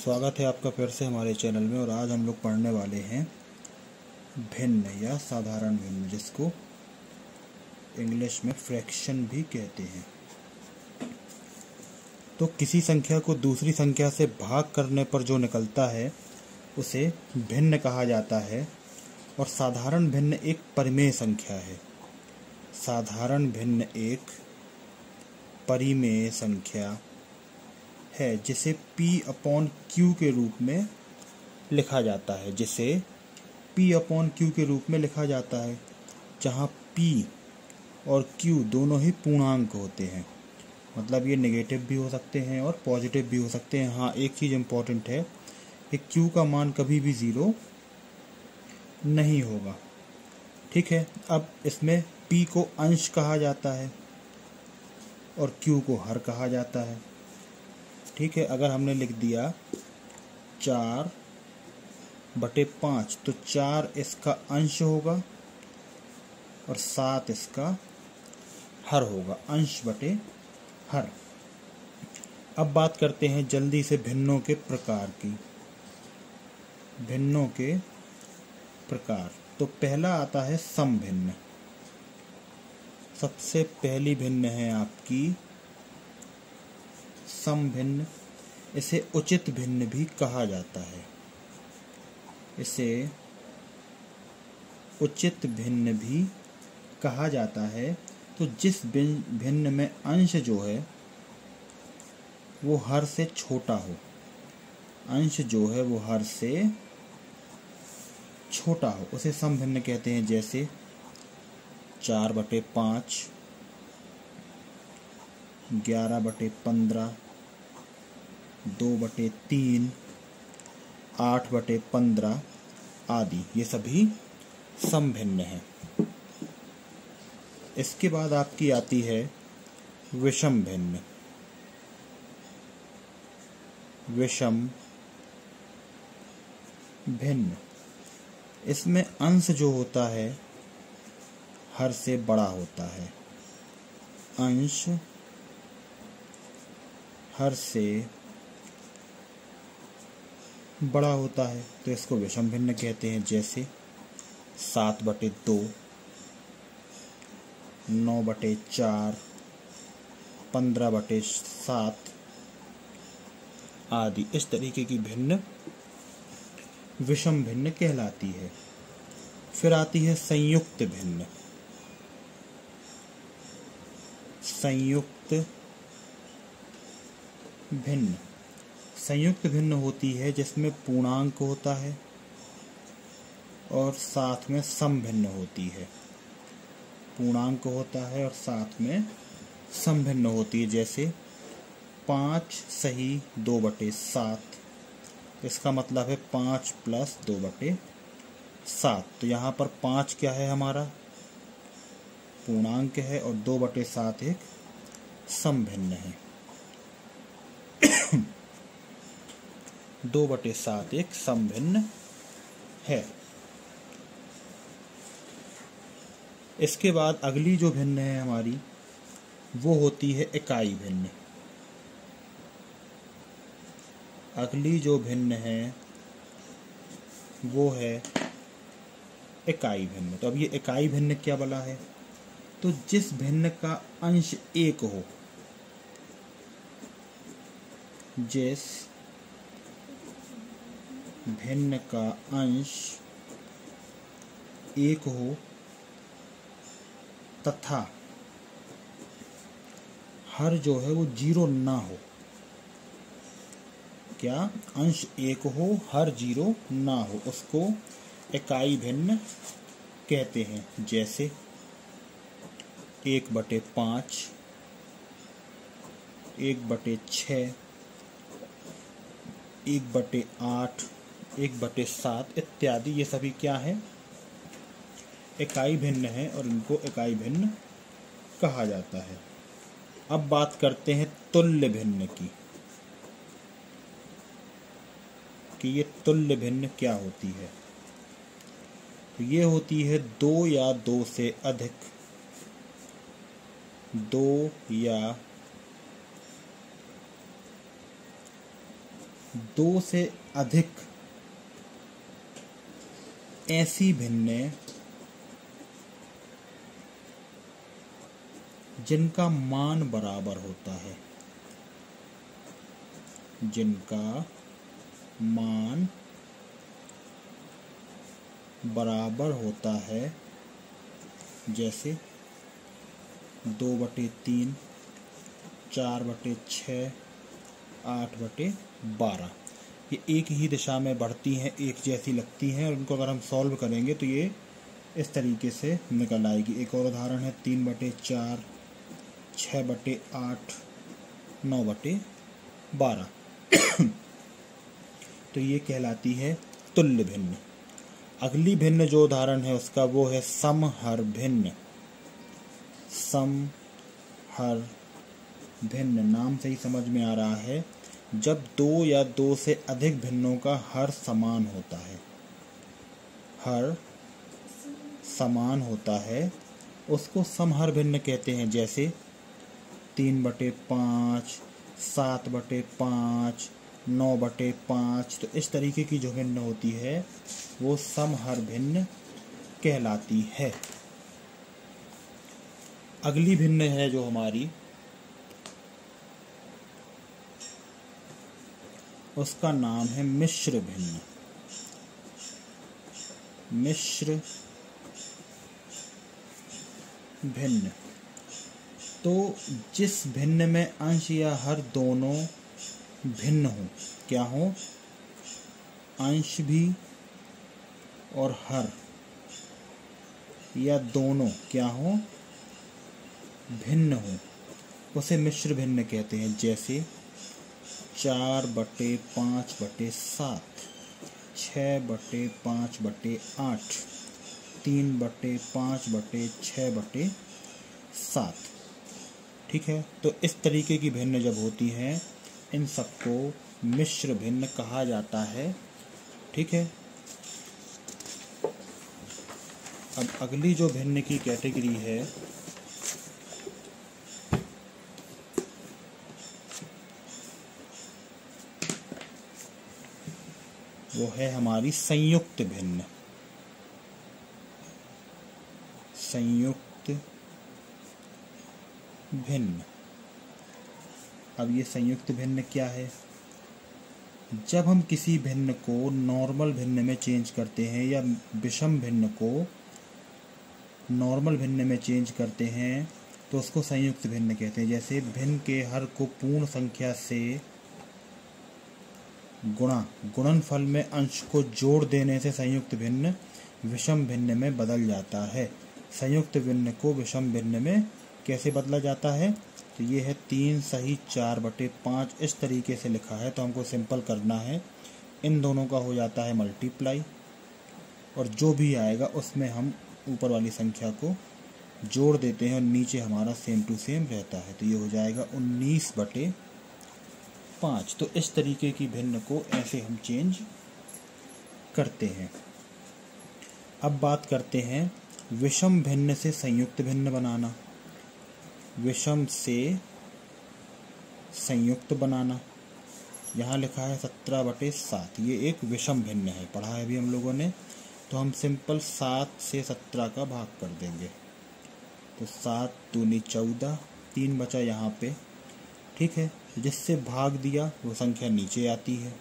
स्वागत है आपका फिर से हमारे चैनल में। और आज हम लोग पढ़ने वाले हैं भिन्न या साधारण भिन्न, जिसको इंग्लिश में फ्रैक्शन भी कहते हैं। तो किसी संख्या को दूसरी संख्या से भाग करने पर जो निकलता है उसे भिन्न कहा जाता है। और साधारण भिन्न एक परिमेय संख्या है। साधारण भिन्न एक परिमेय संख्या है जिसे P/Q के रूप में लिखा जाता है के रूप में लिखा जाता है, जहाँ P और Q दोनों ही पूर्णांक होते हैं। मतलब ये नेगेटिव भी हो सकते हैं और पॉजिटिव भी हो सकते हैं। हाँ, एक चीज़ इम्पोर्टेंट है कि Q का मान कभी भी 0 नहीं होगा। ठीक है। अब इसमें P को अंश कहा जाता है और Q को हर कहा जाता है। ठीक है। अगर हमने लिख दिया 4/5 तो 4 इसका अंश होगा और 7 इसका हर होगा, अंश बटे हर। अब बात करते हैं जल्दी से भिन्नों के प्रकार की। भिन्नों के प्रकार, तो पहला आता है समभिन्न। सबसे पहली भिन्न है आपकी समभिन्न। इसे उचित भिन्न भी कहा जाता है। इसे उचित भिन्न भी कहा जाता है। तो जिस भिन्न में अंश जो है वो हर से छोटा हो, अंश जो है वो हर से छोटा हो, उसे समभिन्न कहते हैं। जैसे 4/5, 11/15, 2/3, 8/15 आदि, ये सभी समभिन्न हैं। इसके बाद आपकी आती है विषम भिन्न। विषम भिन्न, इसमें अंश जो होता है हर से बड़ा होता है। अंश हर से बड़ा होता है तो इसको विषम भिन्न कहते हैं। जैसे 7/2, 9/4, 15/7 आदि, इस तरीके की भिन्न विषम भिन्न कहलाती है। फिर आती है संयुक्त भिन्न। संयुक्त भिन्न, संयुक्त भिन्न होती है जिसमें पूर्णांक होता है और साथ में समभिन्न होती है। पूर्णांक होता है और साथ में समभिन्न होती है। जैसे 5 सही 2/7, इसका मतलब है 5 + 2/7। तो यहाँ पर 5 क्या है, हमारा पूर्णांक है और 2/7 एक समभिन्न है। 2/7 एक समभिन्न है। इसके बाद अगली जो भिन्न है हमारी, वो होती है इकाई भिन्न। अगली जो भिन्न है वो है इकाई भिन्न। तो अब ये इकाई भिन्न क्या बोला है, तो जिस भिन्न का अंश 1 हो, जिस भिन्न का अंश 1 हो तथा हर जो है वो 0 ना हो। क्या, अंश 1 हो, हर 0 ना हो, उसको इकाई भिन्न कहते हैं। जैसे 1/5, 1/6, 1/8, 1/7 इत्यादि, ये सभी क्या है, इकाई भिन्न है और इनको इकाई भिन्न कहा जाता है। अब बात करते हैं तुल्य भिन्न की, कि ये तुल्य भिन्न क्या होती है। तो ये होती है 2 या 2 से अधिक, 2 या 2 से अधिक ऐसी भिन्नें जिनका मान बराबर होता है, जिनका मान बराबर होता है, जैसे 2/3, 4/6, 8/12। ये एक ही दिशा में बढ़ती हैं, एक जैसी लगती हैं, और इनको अगर हम सॉल्व करेंगे तो ये इस तरीके से निकल आएगी। एक और उदाहरण है 3/4, 6/8, 9/12। तो ये कहलाती है तुल्य भिन्न। अगली भिन्न जो उदाहरण है उसका वो है समहर भिन्न। समहर भिन्न नाम से ही समझ में आ रहा है, जब 2 या 2 से अधिक भिन्नों का हर समान होता है, हर समान होता है, उसको समहर भिन्न कहते हैं। जैसे 3/5, 7/5, 9/5। तो इस तरीके की जो भिन्न होती है वो समहर भिन्न कहलाती है। अगली भिन्न है जो हमारी, उसका नाम है मिश्र भिन्न। मिश्र भिन्न। तो जिस भिन्न में अंश या हर दोनों भिन्न हो, क्या हो? अंश भी और हर या दोनों क्या हो? भिन्न हो, उसे मिश्र भिन्न कहते हैं। जैसे 4/5/7, 6/5/8, 3/5/6/7। ठीक है, तो इस तरीके की भिन्न जब होती हैं, इन सबको मिश्र भिन्न कहा जाता है। ठीक है, अब अगली जो भिन्न की कैटेगरी है वो है हमारी संयुक्त भिन्न। संयुक्त भिन्न। अब ये संयुक्त भिन्न क्या है? जब हम किसी भिन्न को नॉर्मल भिन्न में चेंज करते हैं या विषम भिन्न को नॉर्मल भिन्न में चेंज करते हैं तो उसको संयुक्त भिन्न कहते हैं। जैसे भिन्न के हर को पूर्ण संख्या से गुणनफल में अंश को जोड़ देने से संयुक्त भिन्न विषम भिन्न में बदल जाता है। संयुक्त भिन्न को विषम भिन्न में कैसे बदला जाता है? तो ये है 3 सही 4/5। इस तरीके से लिखा है, तो हमको सिंपल करना है। इन दोनों का हो जाता है मल्टीप्लाई, और जो भी आएगा उसमें हम ऊपर वाली संख्या को जोड़ देते हैं और नीचे हमारा सेम टू सेम रहता है। तो ये हो जाएगा 19/5। तो इस तरीके की भिन्न को ऐसे हम चेंज करते हैं। अब बात करते हैं विषम भिन्न से संयुक्त भिन्न बनाना। विषम से संयुक्त बनाना, यहाँ लिखा है 17/7। ये एक विषम भिन्न है, पढ़ा है अभी हम लोगों ने। तो हम सिंपल 7 से 17 का भाग कर देंगे। तो 7 दूनी 14, 3 बचा यहाँ पे। ठीक है, जिससे भाग दिया वो संख्या नीचे आती है,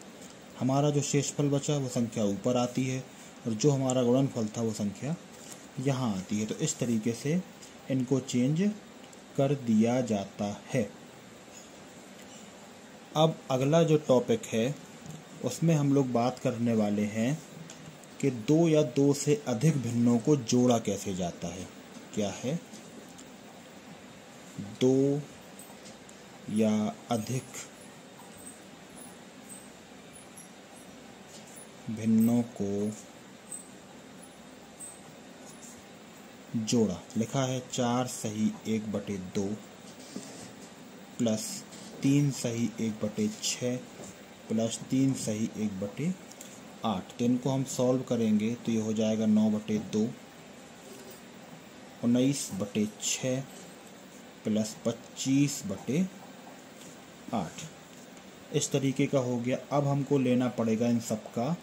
हमारा जो शेषफल बचा वो संख्या ऊपर आती है, और जो हमारा गुणनफल था वो संख्या यहाँ आती है। तो इस तरीके से इनको चेंज कर दिया जाता है। अब अगला जो टॉपिक है उसमें हम लोग बात करने वाले हैं कि 2 या 2 से अधिक भिन्नों को जोड़ा कैसे जाता है। क्या है? 2 या अधिक भिन्नों को जोड़ा। लिखा है 4 सही 1/2 प्लस 3 सही 1/6 प्लस 3 सही 1/8। तो इनको हम सॉल्व करेंगे तो ये हो जाएगा 9/2, 19/6 प्लस 25/8। इस तरीके का हो गया। अब हमको लेना पड़ेगा इन सब का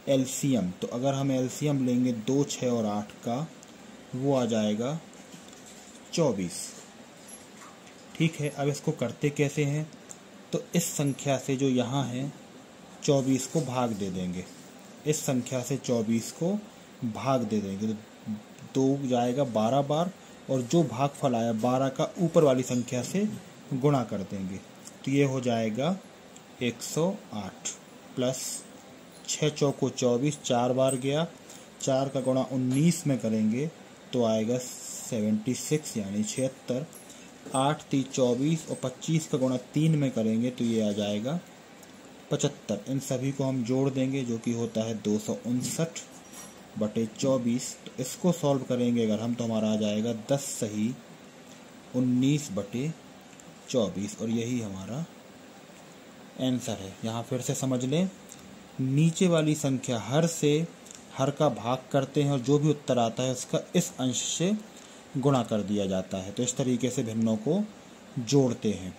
एलसीएम। तो अगर हम एलसीएम लेंगे 2, 6 और 8 का, वो आ जाएगा 24। ठीक है, अब इसको करते कैसे हैं, तो इस संख्या से जो यहाँ है 24 को भाग दे देंगे, इस संख्या से 24 को भाग दे देंगे तो 2 जाएगा 12 बार, और जो भागफल आया 12 का ऊपर वाली संख्या से गुणा कर देंगे, तो ये हो जाएगा 108 प्लस 6 चौको 24, 4 बार गया, 4 का गुणा 19 में करेंगे तो आएगा 76 यानी 76, 8 × 3 = 24 और 25 का गुणा 3 में करेंगे तो ये आ जाएगा 75। इन सभी को हम जोड़ देंगे जो कि होता है 259/24। तो इसको सॉल्व करेंगे अगर हम, तो हमारा आ जाएगा 10 सही 19/24, और यही हमारा आंसर है। यहाँ फिर से समझ लें, नीचे वाली संख्या हर से हर का भाग करते हैं और जो भी उत्तर आता है उसका इस अंश से गुणा कर दिया जाता है। तो इस तरीके से भिन्नों को जोड़ते हैं।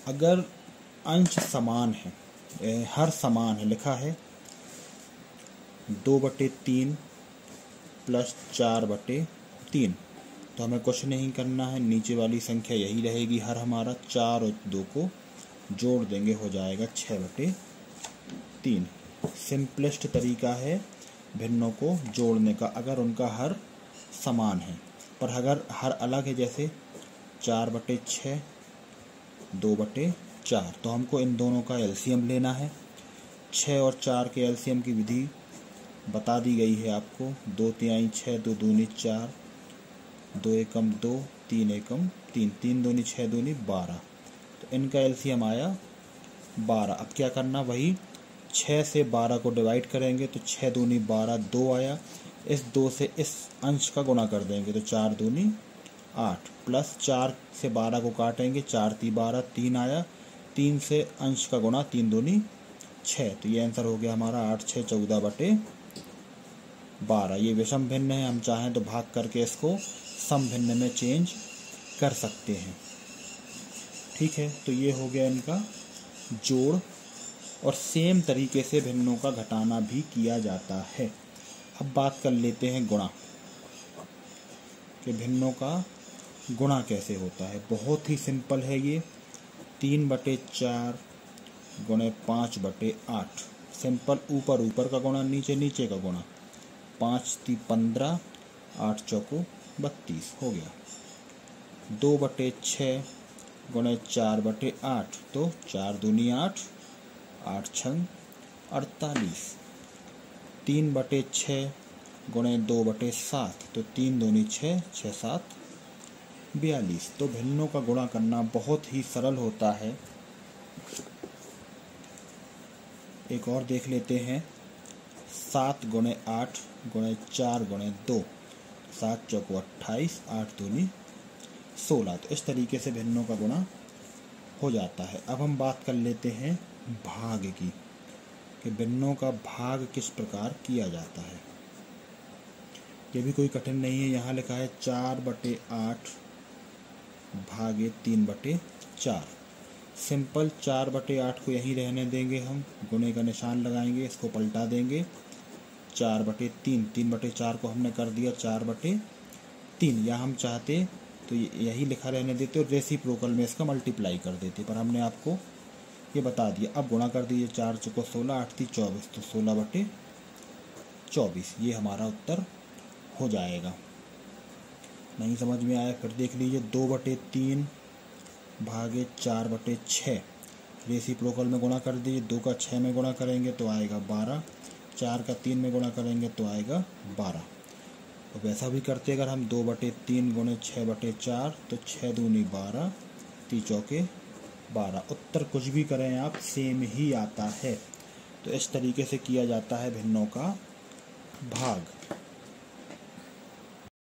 अगर अंश समान है, हर समान है, लिखा है 2/3 प्लस 4/3, तो हमें कुछ नहीं करना है, नीचे वाली संख्या यही रहेगी हर हमारा, 4 और 2 को जोड़ देंगे, हो जाएगा 6/3। सिंपलेस्ट तरीका है भिन्नों को जोड़ने का अगर उनका हर समान है। पर अगर हर अलग है, जैसे 4/6 2/4, तो हमको इन दोनों का एलसीएम लेना है। 6 और 4 के एलसीएम की विधि बता दी गई है आपको। 2 तिहाई 6, 2 दूनी 4, 2 एकम 2, 3 एकम 3, 3 दूनी 6 दूनी 12, तो इनका एलसीएम आया 12। अब क्या करना, वही 6 से 12 को डिवाइड करेंगे तो 6 दूनी 12, 2 आया, इस 2 से इस अंश का गुणा कर देंगे तो 4 दूनी 8, प्लस 4 से 12 को काटेंगे, 4 × 3 = 12, 3 आया, 3 से अंश का गुणा, 3 दूनी 6, तो ये आंसर हो गया हमारा 8 × 6 = 14/12। ये विषम भिन्न है, हम चाहें तो भाग करके इसको सम भिन्न में चेंज कर सकते हैं। ठीक है, तो ये हो गया इनका जोड़, और सेम तरीके से भिन्नों का घटाना भी किया जाता है। अब बात कर लेते हैं गुणा, कि भिन्नों का गुणा कैसे होता है। बहुत ही सिंपल है ये, 3/4 गुणे 5/8, सिंपल, ऊपर ऊपर का गुणा, नीचे नीचे का गुणा, 5 × 3 = 15, 8 चौको 32 हो गया। 2/6 गुणे 4/8, तो 4 दूनी 8, 8 × 6 = 48। 3/6 गुणे 2/7, तो 3 दूनी 6, 6 × 7 = 42। तो भिन्नों का गुणा करना बहुत ही सरल होता है। एक और देख लेते हैं, 7 गुणे 8 गुणे 4 गुणे 2, 7 चौको 28, 8 दूनी 16। तो इस तरीके से भिन्नों का गुणा हो जाता है। अब हम बात कर लेते हैं भाग की, कि भिन्नों का भाग किस प्रकार किया जाता है। ये भी कोई कठिन नहीं है, यहाँ लिखा है 4/8 भागे 3/4। सिंपल, 4/8 को यहीं रहने देंगे, हम गुणे का निशान लगाएंगे, इसको पलटा देंगे, 4/3, 3/4 को हमने कर दिया 4/3, या हम चाहते तो यही लिखा रहने देते और रेसिप्रोकल में इसका मल्टीप्लाई कर देते, पर हमने आपको ये बता दिया। अब गुणा कर दीजिए, 4 चौको 16, 8 × 3 = 24, तो 16/24 ये हमारा उत्तर हो जाएगा। नहीं समझ में आया फिर देख लीजिए, 2/3 भागे 4/6, रेसिप्रोकल में गुणा कर दीजिए, 2 का 6 में गुणा करेंगे तो आएगा 12, 4 का 3 में गुणा करेंगे तो आएगा 12। और वैसा भी करते अगर हम, 2/3 गुणे 6/4, तो 6 दूनी 12, 3 चौके 12। उत्तर कुछ भी करें आप, सेम ही आता है। तो इस तरीके से किया जाता है भिन्नों का भाग।